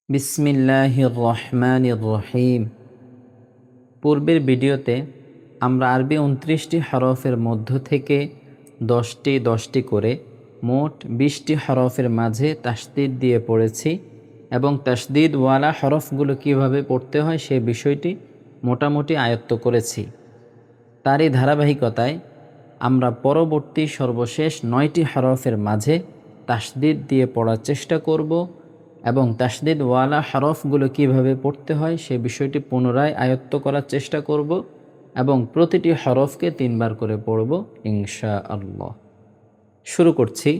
বিসমিল্লাহির রহমানির রহিম। পূর্বের ভিডিওতে আমরা আরবি 29টি হরফের মধ্য থেকে 10টি করে মোট 20টি হরফের মাঝে তাসদীদ দিয়ে পড়েছি এবং তাসদীদওয়ালা হরফগুলো কিভাবে পড়তে হয় সে বিষয়টি মোটামুটি আয়ত্ত করেছি। তারই ধারাবাহিকতায় আমরা পরবর্তী সর্বশেষ 9টি হরফের মাঝে তাসদীদ দিয়ে পড়ার চেষ্টা করব এবং তাসদীদওয়ালা হরফগুলো কিভাবে পড়তে হয় সে বিষয়টি পুনরায় আয়ত্ত করার চেষ্টা করব এবং প্রতিটি হরফকে 3 বার করে পড়ব ইনশাআল্লাহ। শুরু করছি।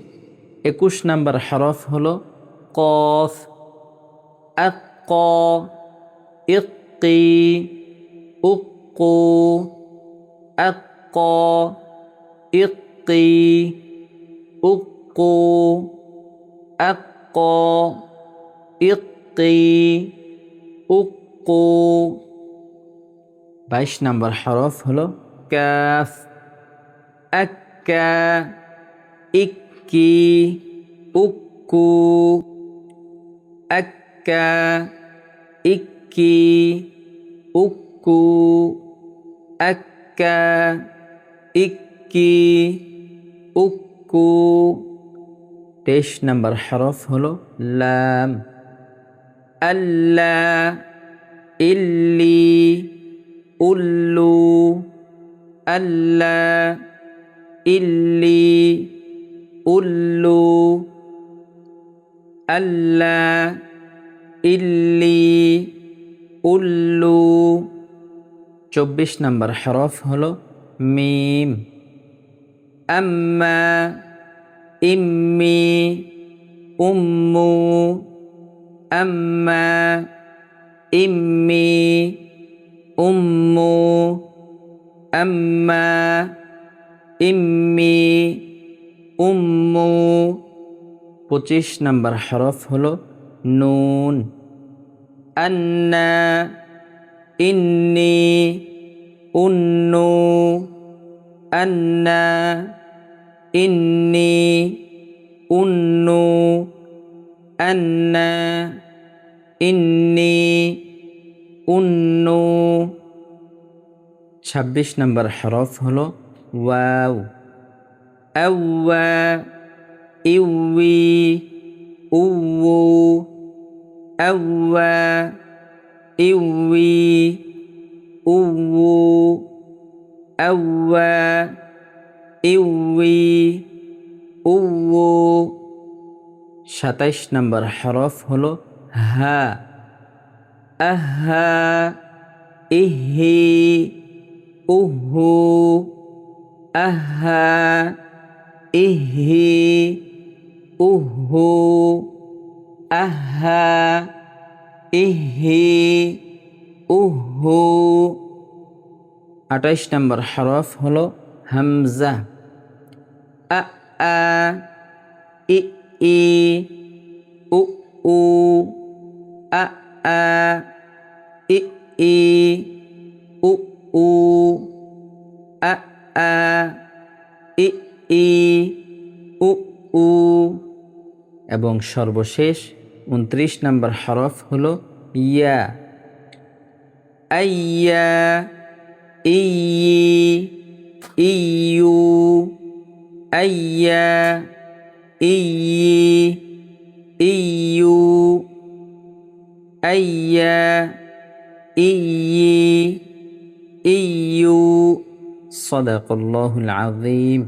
21 নম্বর হরফ হলো কফ। আক, ইক্কি, উক্কু, আক, ইক্কি, উক্কু, আক, ইক্কি, উক্কু। 22 নম্বর হরফ হলো কাফ। আক্কা, ইক্কি, উক্কু, আক্কা, ইক্কি, উক্কু, আক্কা, ইক্কি, উক্কু। 23 নম্বর হরফ হলো লাম। আল্লা, ইল্লি, উল্লু, আল্লা, ইল্লি, উল্লু, আল্লা, ইল্লি, উল্লু। 24 নম্বর হরফ হলো মিম। আম্মা, ইম্মি, উম্মু, আম্মা, ইম্মি, উম্মু, আম্মা, ইম্মি, উম্মু। 25 নম্বর হরফ হলো নুন। আন্না, ইন্নি, উন্নু, আন্না, ইন্নি, উন্নু, আন্না, ইন্নি, উন্নু। 26 নম্বর হরফ হলো ওয়াও। আওয়া, ইউই, উউ, আওয়া, ইউই, উউ, আওয়া, ইউই, উউ। 27 নম্বর হরফ হলো হা। আহা, ইহি, উহু, আহা, ইহি, উহু, আহা, ইহি, উহু। 28 নম্বর হরফ হলো হামজা। আ, আ, ই, ই, উ, উ, আ, আ, ই, ই, উ, উ, আ, আ, ই, ই, উ, উ। এবং সর্বশেষ 29 নম্বর হরফ হলো ইয়া। আইয়া, ইয়ি, ইয়ু, আইয়া, ইয়ি, ইয়ু, আইয়া, ইয়ি, ইয়ু। সাদাকাল্লাহুল আযীম।